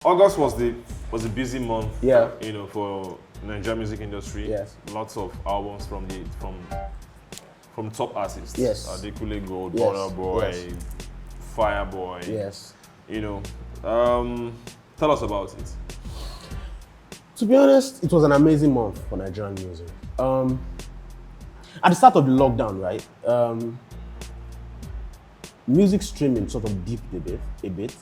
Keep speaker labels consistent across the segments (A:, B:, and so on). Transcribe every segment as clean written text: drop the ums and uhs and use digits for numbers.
A: August was a busy month.
B: Yeah.
A: For Nigerian music industry.
B: Yes.
A: Lots of albums from top artists.
B: Yes.
A: Adekunle Gold,
B: Yes.
A: Burna Boy,
B: Yes.
A: Fireboy.
B: Yes.
A: Tell us about it.
B: To be honest, it was an amazing month for Nigerian music. At the start of the lockdown, right, music streaming sort of dipped a bit.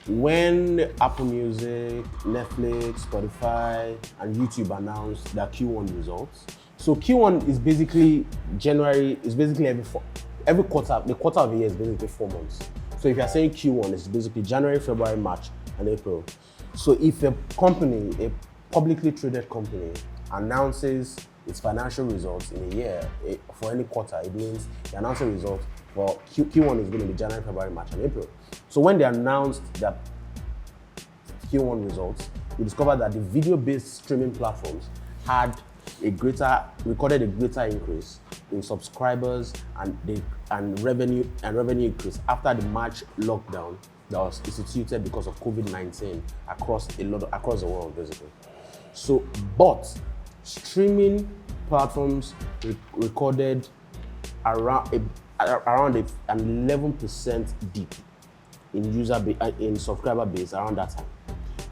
B: When Apple Music, Netflix, Spotify, and YouTube announced their Q1 results. So Q1 is basically January, is basically every quarter, the quarter of the year is basically 4 months. So if you're saying Q1, it's basically January, February, March, and April. So if a publicly traded company announces its financial results in a year, for any quarter, it means the announcing results for Q1 is going to be January, February, March, and April. So when they announced their Q1 results, we discovered that the video-based streaming platforms recorded a greater increase in subscribers and revenue increase after the March lockdown that was instituted because of COVID-19 across the world, basically. So, but streaming platforms recorded around an 11% dip in subscriber base around that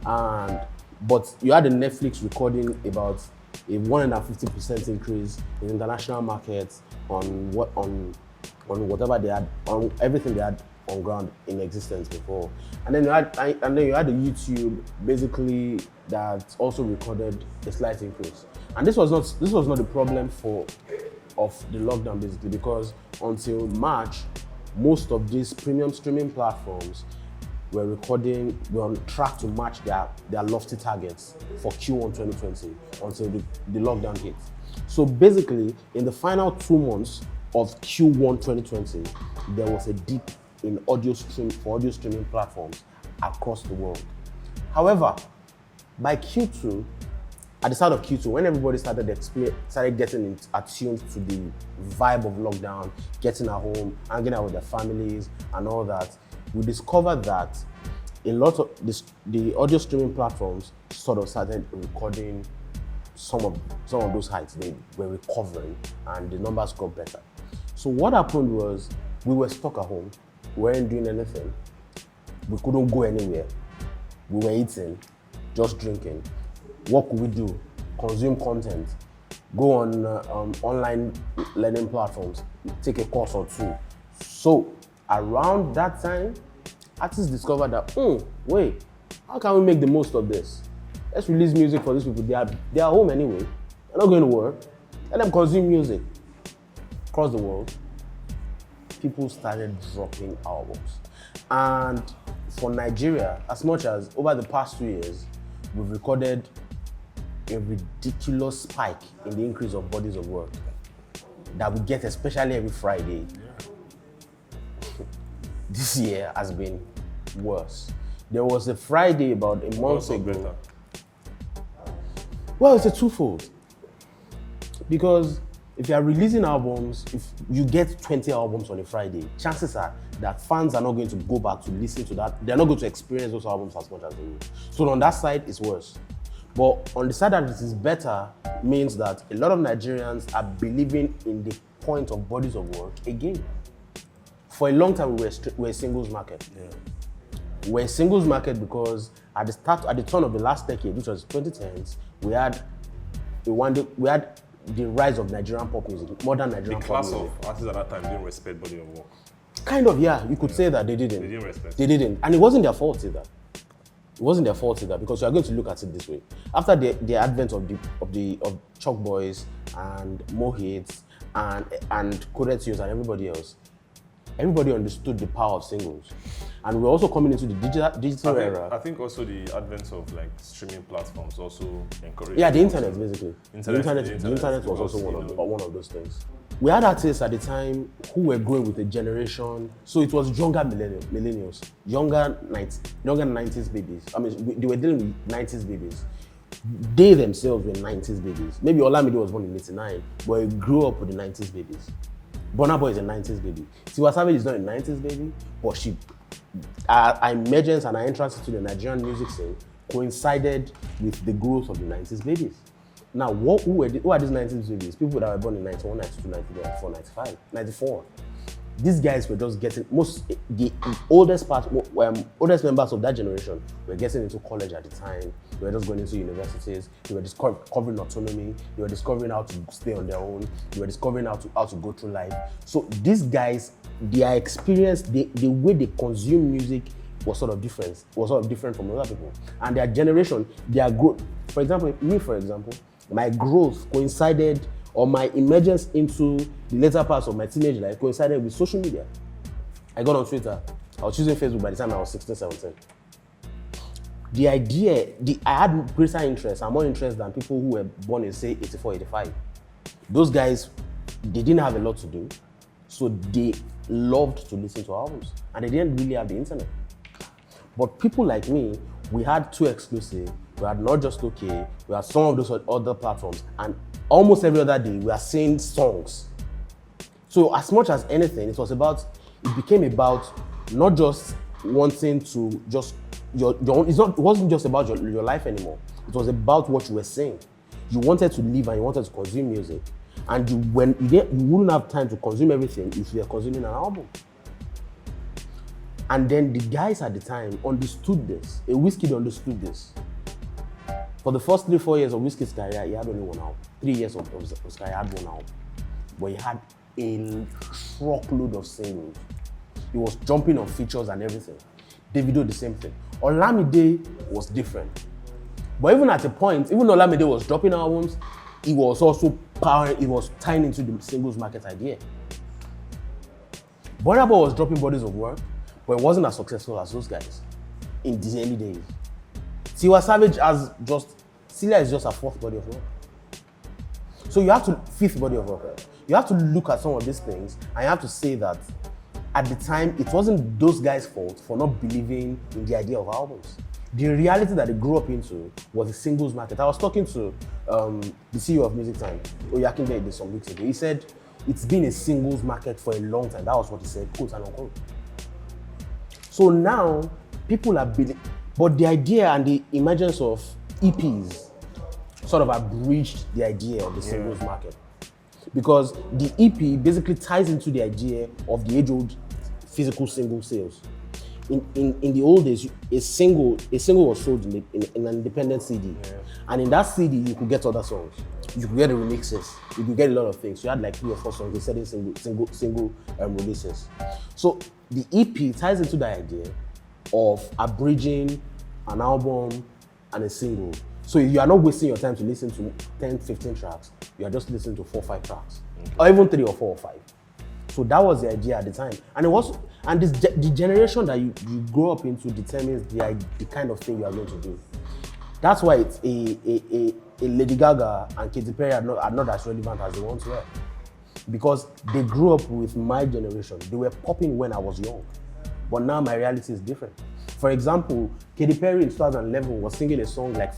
B: time, but you had the Netflix recording about a 150% increase in international markets on whatever they had, on everything they had on ground in existence before, and then you had the YouTube basically that also recorded a slight increase. And this was not the problem of the lockdown, basically, because until March, most of these premium streaming platforms were on track to match their lofty targets for Q1 2020 until the lockdown hit. So basically, in the final 2 months of Q1 2020, there was a dip in audio streaming platforms across the world. However, by Q2, at the start of Q2, when everybody started getting attuned to the vibe of lockdown, getting at home, hanging out with their families and all that, we discovered that a lot of the audio streaming platforms sort of started recording some of those heights. They were recovering and the numbers got better. So what happened was we were stuck at home, we weren't doing anything, we couldn't go anywhere, we were eating, just drinking. What could we do? Consume content, go on online learning platforms, take a course or two. So around that time, artists discovered that, wait, how can we make the most of this? Let's release music for these people. They are home anyway. They're not going to work. Let them consume music. Across the world, people started dropping albums. And for Nigeria, as much as over the past 2 years, we've recorded a ridiculous spike in the increase of bodies of work that we get especially every Friday. Yeah. This year has been worse. There was a Friday about a month ago.
A: Better?
B: Well, it's a twofold. Because if you are releasing albums, if you get 20 albums on a Friday, chances are that fans are not going to go back to listen to that. They're not going to experience those albums as much as they will. So on that side, it's worse. But on the side that it is better means that a lot of Nigerians are believing in the point of bodies of work again. For a long time, we were a singles market. Yeah. We're a singles market because at the turn of the last decade, which was 2010s, we had the rise of Nigerian pop music, modern Nigerian pop music.
A: The class of artists at that time didn't respect body of work.
B: Kind of, yeah. You could say that they didn't.
A: They didn't respect.
B: They didn't, and it wasn't their fault either. It wasn't their fault either, because you are going to look at it this way. After the advent of Chalk Boys and Mohits and Coded Tunes and everybody understood the power of singles. And we're also coming into the digital era.
A: I think also the advent of like streaming platforms also encouraged.
B: Yeah, the internet basically. The
A: internet
B: was also one of those things. We had artists at the time who were growing with a generation, so it was younger millennials, younger 90s babies. I mean, they were dealing with 90s babies. They themselves were 90s babies. Maybe Olamide was born in '89, but he grew up with the 90s babies. Burna Boy is a 90s baby. Tiwa Savage is not a 90s baby, but our emergence and our entrance into the Nigerian music scene coincided with the growth of the 90s babies. Now, who are these 90s babies? People that were born in 91, 92, 93, 94, 95, 94. These guys were just getting, the oldest members of that generation were getting into college at the time. They were just going into universities. They were discovering autonomy. They were discovering how to stay on their own. They were discovering how to go through life. So these guys, their experience, the way they consume music was sort of different from other people. And their generation, their growth, for example, my growth coincided, or my emergence into the later parts of my teenage life coincided with social media. I got on Twitter. I was using Facebook by the time I was 16, 17. I had greater interest and more interest than people who were born in, say, 84, 85. Those guys, they didn't have a lot to do, so they loved to listen to albums, and they didn't really have the internet. But people like me, we had Too Exclusive, we had Not Just Okay, we had some of those other platforms, and almost every other day we are seeing songs. So as much as anything, it became about not just wanting to just your own, it wasn't just about your life anymore. It was about what you were saying. You wanted to live and you wanted to consume music, and you wouldn't have time to consume everything if you were consuming an album. And then the guys at the time understood this. Wizkid understood this. For the first 3-4 years of Wizkid's career, he had only one album. 3 years of his career, he had one album. But he had a truckload of singles. He was jumping on features and everything. Davido, the same thing. Olamide was different. But even at a point, even though Olamide was dropping albums, he was also tying into the singles market idea. Burna Boy was dropping bodies of work, but it wasn't as successful as those guys in the early days. Tiwa Savage Celia is just a fourth body of work. So you have to, fifth body of work. You have to look at some of these things, and you have to say that at the time, it wasn't those guys' fault for not believing in the idea of albums. The reality that they grew up into was the singles market. I was talking to the CEO of Music Time, Oyakinde, some weeks ago. He said it's been a singles market for a long time. That was what he said, quote and unquote. So now, people are building, but the idea and the emergence of EPs sort of abridged the idea of the singles market. Because the EP basically ties into the idea of the age-old physical single sales. In the old days, a single was sold in an independent CD. Yeah. And in that CD, you could get other songs. You could get the remixes. You could get a lot of things. So you had like 3 or 4 songs instead of single releases. So the EP ties into the idea of abridging an album and a single. So you are not wasting your time to listen to 10, 15 tracks. You are just listening to 4 or 5 tracks. Okay. Or even 3 or 4 or 5. So that was the idea at the time. And the generation that you grow up into determines the kind of thing you are going to do. That's why it's a Lady Gaga and Katy Perry are not as relevant as they once were. Because they grew up with my generation. They were popping when I was young. But now my reality is different. For example, Katy Perry in 2011 was singing a song like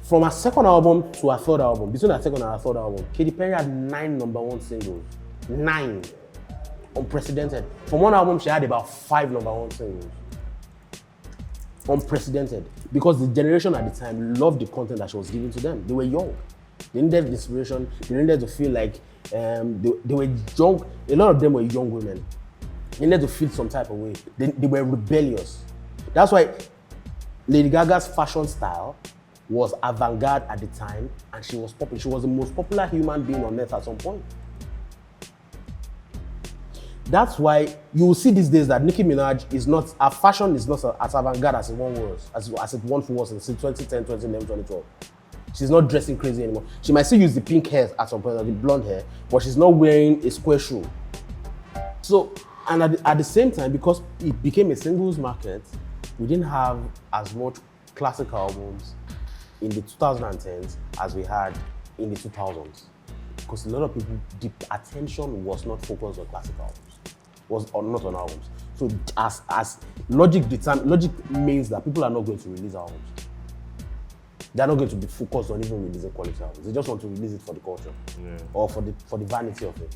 B: from her second album to her third album, between her second and her third album, Katy Perry had 9 #1 singles. 9. Unprecedented. From one album, she had about 5 #1 singles. Unprecedented. Because the generation at the time loved the content that she was giving to them. They were young. They needed inspiration. They needed to feel like they were young. A lot of them were young women. They needed to feel some type of way. They were rebellious. That's why Lady Gaga's fashion style was avant-garde at the time, and she was popular. She was the most popular human being on earth at some point. That's why you will see these days that Nicki Minaj her fashion is not as avant-garde as it once was in 2010, 2011, 2012. She's not dressing crazy anymore. She might still use the pink hair at some point, or the blonde hair, but she's not wearing a square shoe. So, and at the same time, because it became a singles market, we didn't have as much classic albums in the 2010s as we had in the 2000s. Because a lot of people, the attention was not focused on classic albums, not on albums. So as logic means that people are not going to release albums. They're not going to be focused on even releasing quality albums. They just want to release it for the culture, or for the vanity of it.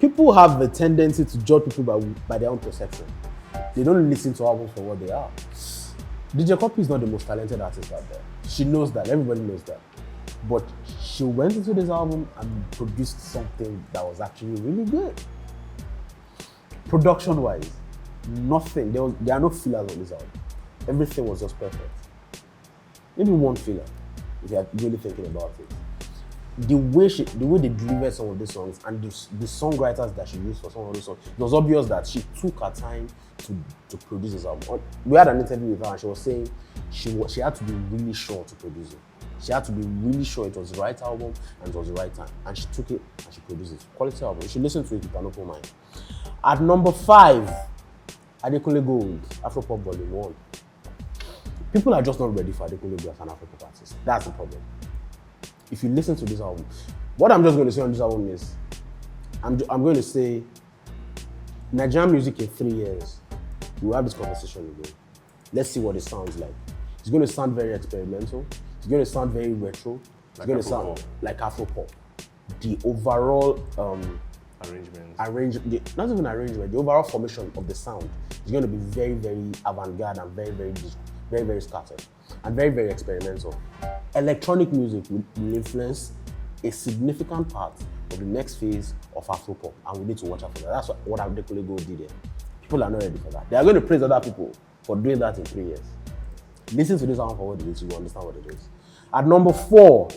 B: people have a tendency to judge people by their own perception. They don't listen to albums for what they are. DJ Copy is not the most talented artist out there. She knows that, everybody knows that. But she went into this album and produced something that was actually really good. Production-wise, nothing, there are no fillers on this album. Everything was just perfect. Maybe one filler, if you're really thinking about it. The way they delivered some of these songs and the songwriters that she used for some of those songs, it was obvious that she took her time to produce this album. We had an interview with her and she was saying she had to be really sure to produce it. She had to be really sure it was the right album and it was the right time. And she took it and she produced it. Quality album. You should listen to it with an open mind. At number 5, Adekunle Gold, Afro-pop Volume 1. People are just not ready for Adekunle Gold as an Afro-pop artist. That's the problem. If you listen to this album, what I'm just going to say on this album is, I'm going to say, Nigerian music in 3 years, we'll have this conversation again. Let's see what it sounds like. It's going to sound very experimental. It's going to sound very retro. It's going to sound like Afro-pop. The overall not even arrangement, the overall formation of the sound is going to be very, very avant-garde and very, very, very, very scattered and very, very experimental. Electronic music will influence a significant part of the next phase of Afro-pop, and we need to watch out for that. That's what Adekunle Gold did there. People are not ready for that. They are going to praise other people for doing that in 3 years. Listen to this album for what it is, you will understand what it is. At number 4,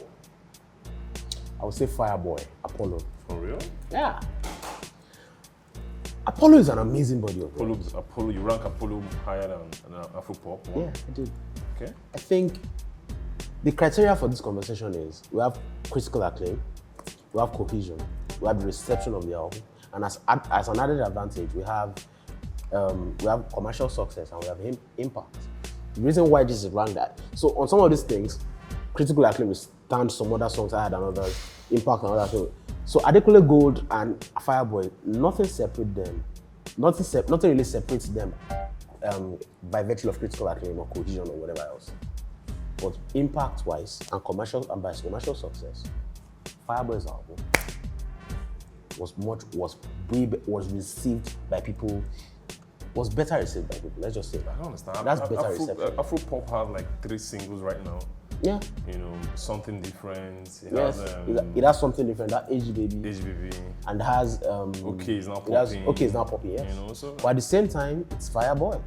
B: I would say Fireboy, Apollo.
A: For real?
B: Yeah. Apollo is an amazing body of work.
A: Apollo, you rank Apollo higher than Afro-pop?
B: Yeah, I did.
A: Okay.
B: I think the criteria for this conversation is we have critical acclaim, we have cohesion, we have the reception of the album, and as an added advantage, we have commercial success and we have impact. The reason why this is ranked that, so on some of these things, critical acclaim will stand some other songs higher than others, impact and other things. So Adekunle Gold and Fireboy, nothing separates them. Nothing really separates them by virtue of critical acclaim or cohesion or whatever else. But impact-wise and by commercial success, Fireboy's album was received by people. Was better received by people. Let's just say that.
A: I don't understand.
B: That's better reception.
A: Afro-pop has like 3 singles right now.
B: Yeah.
A: You know, something different.
B: It has something different. That HBB. And has
A: Okay, it's not popping.
B: Okay, it's not popping. Yes.
A: You know, so.
B: But at the same time, it's Fireboy.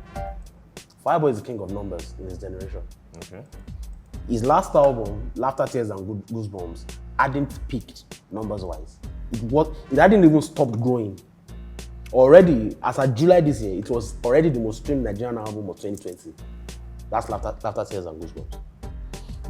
B: Fireboy is the king of numbers in his generation.
A: Okay.
B: His last album, Laughter, Tears and Goosebumps, hadn't peaked numbers-wise. It hadn't even stopped growing. Already, as of July this year, it was already the most streamed Nigerian album of 2020. That's Laughter, Tears and Goosebumps.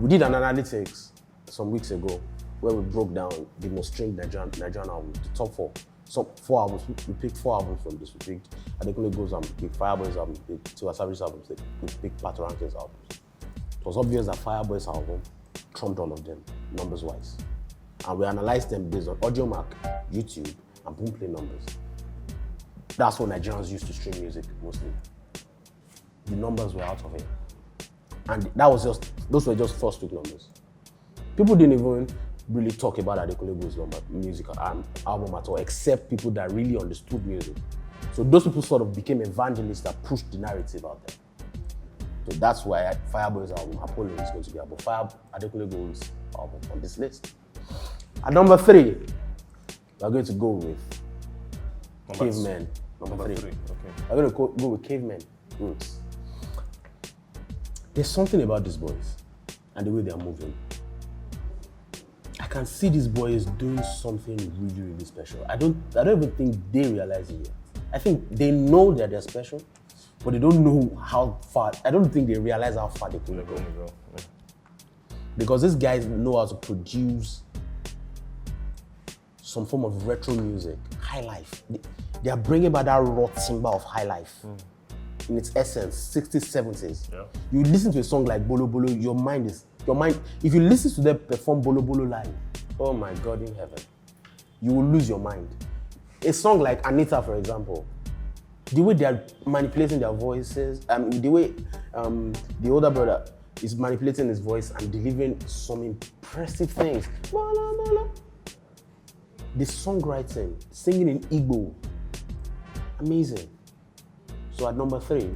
B: We did an analytics some weeks ago where we broke down the most streamed Nigerian album, the top 4. So 4 albums, we picked 4 albums from this. We picked Adekunle Gold's album, we picked Fireboy's album, we picked Tiwa Savage's album, we picked Plateau Rankings albums. It was obvious that Fireboy's album trumped all of them, numbers-wise. And we analyzed them based on Audiomack, YouTube, and Boomplay numbers. That's what Nigerians used to stream music, mostly. The numbers were out of it. And those were just first week numbers. People didn't even really talk about Adekunle Gold's music album at all, except people that really understood music. So those people sort of became evangelists that pushed the narrative out there. So that's why Fireboy's album, Apollo, is going to be about Adekunle Gold's album on this list. At number 3, we're going to go with Cavemen. Number 3. Okay. We're going to go with Cavemen, Roots. There's something about these boys and the way they're moving. I can see these boys doing something really, really special. I don't even think they realize it yet. I think they know that they're special, but they don't know how far. I don't think they realize how far they could go. Yeah. Because these guys know how to produce some form of retro music, high life. They are bringing back that raw timber of high life. In its essence, 60s, 70s. Yeah. You listen to a song like Bolo Bolo, your mind, if you listen to them perform Bolo Bolo live, oh my God in heaven, you will lose your mind. A song like Anita, for example, the way they are manipulating their voices, the way the older brother is manipulating his voice and delivering some impressive things. The songwriting, singing in Igbo, amazing. So at number 3,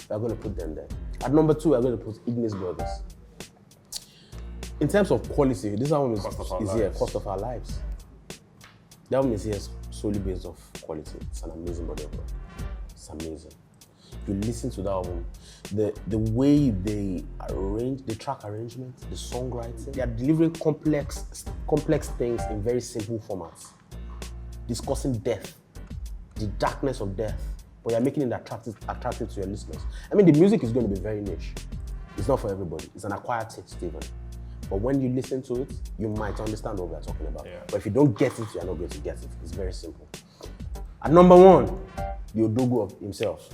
B: we're going to put them there. At number 2, we're going to put Ignis Brothers. In terms of quality, this album is here, Cost of Our Lives. The album is here solely based off quality. It's an amazing body of work. It's amazing. If you listen to the album, the way they arrange, the track arrangement, the songwriting, they are delivering complex things in very simple formats. Discussing death, the darkness of death, but you're making it attractive to your listeners. I mean, the music is going to be very niche. It's not for everybody. It's an acquired taste, even. But when you listen to it, you might understand what we're talking about.
A: Yeah.
B: But if you don't get it, you're not going to get it. It's very simple. At number 1, the Odogu of himself,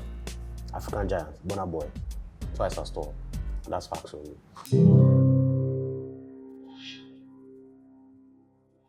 B: African Giant, Burna Boy, twice as tall. And that's facts only.